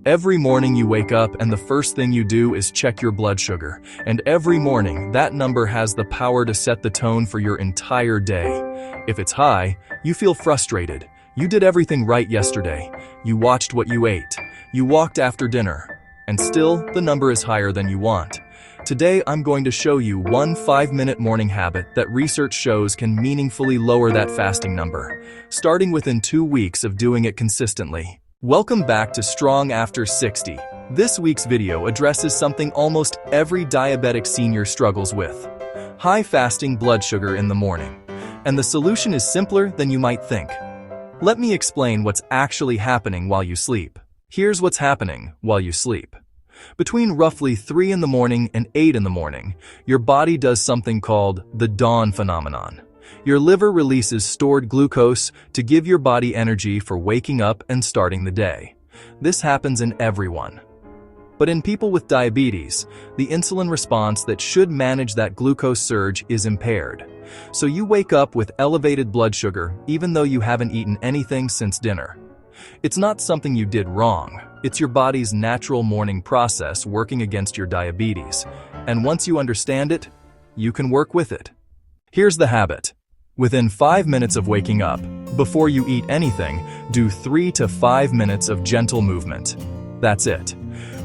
Every morning you wake up and the first thing you do is check your blood sugar. And every morning, that number has the power to set the tone for your entire day. If it's high, you feel frustrated. You did everything right yesterday. You watched what you ate. You walked after dinner. And still, the number is higher than you want. Today, I'm going to show you one 5-minute morning habit that research shows can meaningfully lower that fasting number, starting within 2 weeks of doing it consistently. Welcome back to Strong After 60. This week's video addresses something almost every diabetic senior struggles with: high fasting blood sugar in the morning. And the solution is simpler than you might think. Let me explain what's actually happening while you sleep. Here's what's happening while you sleep. Between roughly 3 in the morning and 8 in the morning, your body does something called the dawn phenomenon. Your liver releases stored glucose to give your body energy for waking up and starting the day. This happens in everyone. But in people with diabetes, the insulin response that should manage that glucose surge is impaired. So you wake up with elevated blood sugar even though you haven't eaten anything since dinner. It's not something you did wrong. It's your body's natural morning process working against your diabetes. And once you understand it, you can work with it. Here's the habit. Within 5 minutes of waking up, before you eat anything, do 3 to 5 minutes of gentle movement. That's it.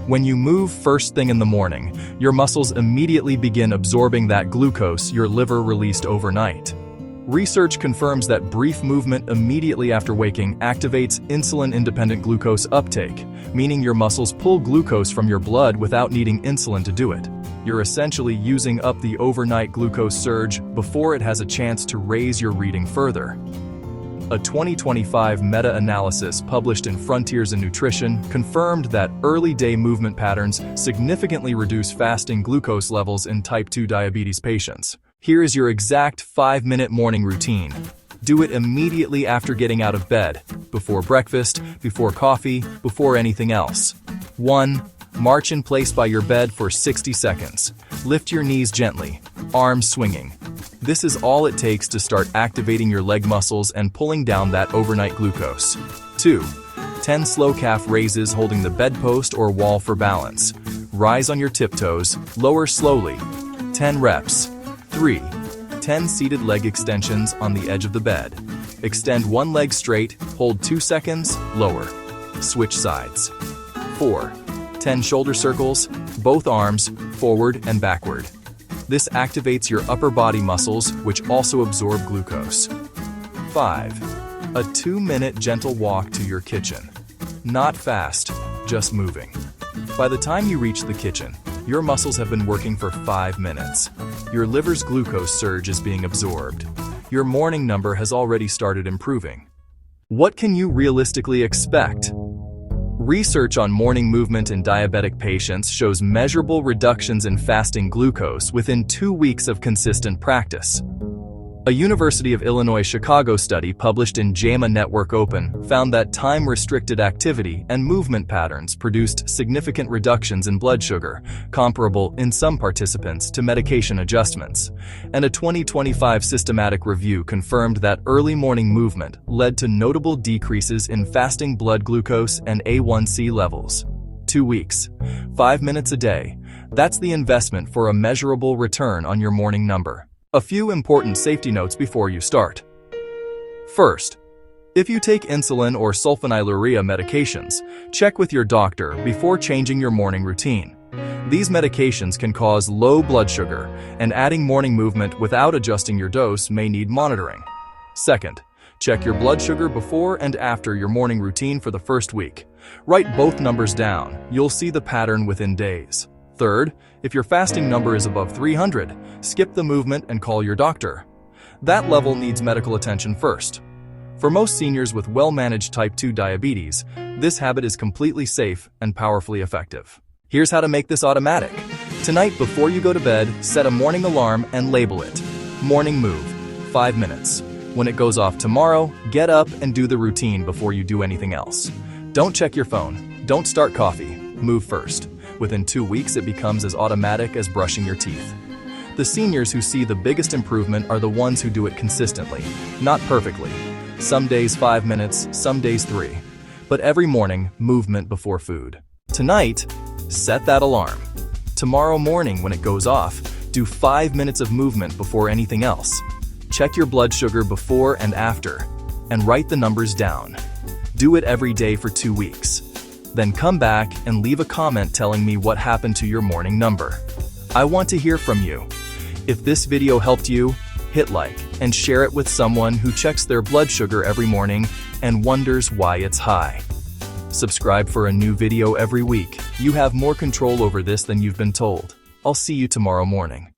When you move first thing in the morning, your muscles immediately begin absorbing that glucose your liver released overnight. Research confirms that brief movement immediately after waking activates insulin-independent glucose uptake, meaning your muscles pull glucose from your blood without needing insulin to do it. You're essentially using up the overnight glucose surge before it has a chance to raise your reading further. A 2025 meta-analysis published in Frontiers in Nutrition confirmed that early-day movement patterns significantly reduce fasting glucose levels in type 2 diabetes patients. Here is your exact 5-minute morning routine. Do it immediately after getting out of bed, before breakfast, before coffee, before anything else. 1. March in place by your bed for 60 seconds. Lift your knees gently, arms swinging. This is all it takes to start activating your leg muscles and pulling down that overnight glucose. 2. 10 slow calf raises holding the bedpost or wall for balance. Rise on your tiptoes, lower slowly. 10 reps. 3. 10 seated leg extensions on the edge of the bed. Extend one leg straight, hold 2 seconds, lower. Switch sides. 4. 10 shoulder circles, both arms, forward and backward. This activates your upper body muscles, which also absorb glucose. 5. A 2-minute gentle walk to your kitchen. Not fast, just moving. By the time you reach the kitchen, your muscles have been working for 5 minutes. Your liver's glucose surge is being absorbed. Your morning number has already started improving. What can you realistically expect? Research on morning movement in diabetic patients shows measurable reductions in fasting glucose within 2 weeks of consistent practice. A University of Illinois Chicago study published in JAMA Network Open found that time-restricted activity and movement patterns produced significant reductions in blood sugar, comparable in some participants to medication adjustments. And a 2025 systematic review confirmed that early morning movement led to notable decreases in fasting blood glucose and A1C levels. 2 weeks, 5 minutes a day. That's the investment for a measurable return on your morning number. A few important safety notes before you start. First, if you take insulin or sulfonylurea medications, check with your doctor before changing your morning routine. These medications can cause low blood sugar, and adding morning movement without adjusting your dose may need monitoring. Second, check your blood sugar before and after your morning routine for the first week. Write both numbers down. You'll see the pattern within days. Third, if your fasting number is above 300, skip the movement and call your doctor. That level needs medical attention first. For most seniors with well-managed type 2 diabetes, this habit is completely safe and powerfully effective. Here's how to make this automatic. Tonight, before you go to bed, set a morning alarm and label it. Morning move, 5 minutes. When it goes off tomorrow, get up and do the routine before you do anything else. Don't check your phone. Don't start coffee. Move first. Within 2 weeks, it becomes as automatic as brushing your teeth. The seniors who see the biggest improvement are the ones who do it consistently, not perfectly. Some days 5 minutes, some days 3. But every morning, movement before food. Tonight, set that alarm. Tomorrow morning when it goes off, do 5 minutes of movement before anything else. Check your blood sugar before and after, and write the numbers down. Do it every day for 2 weeks. Then come back and leave a comment telling me what happened to your morning number. I want to hear from you. If this video helped you, hit like and share it with someone who checks their blood sugar every morning and wonders why it's high. Subscribe for a new video every week. You have more control over this than you've been told. I'll see you tomorrow morning.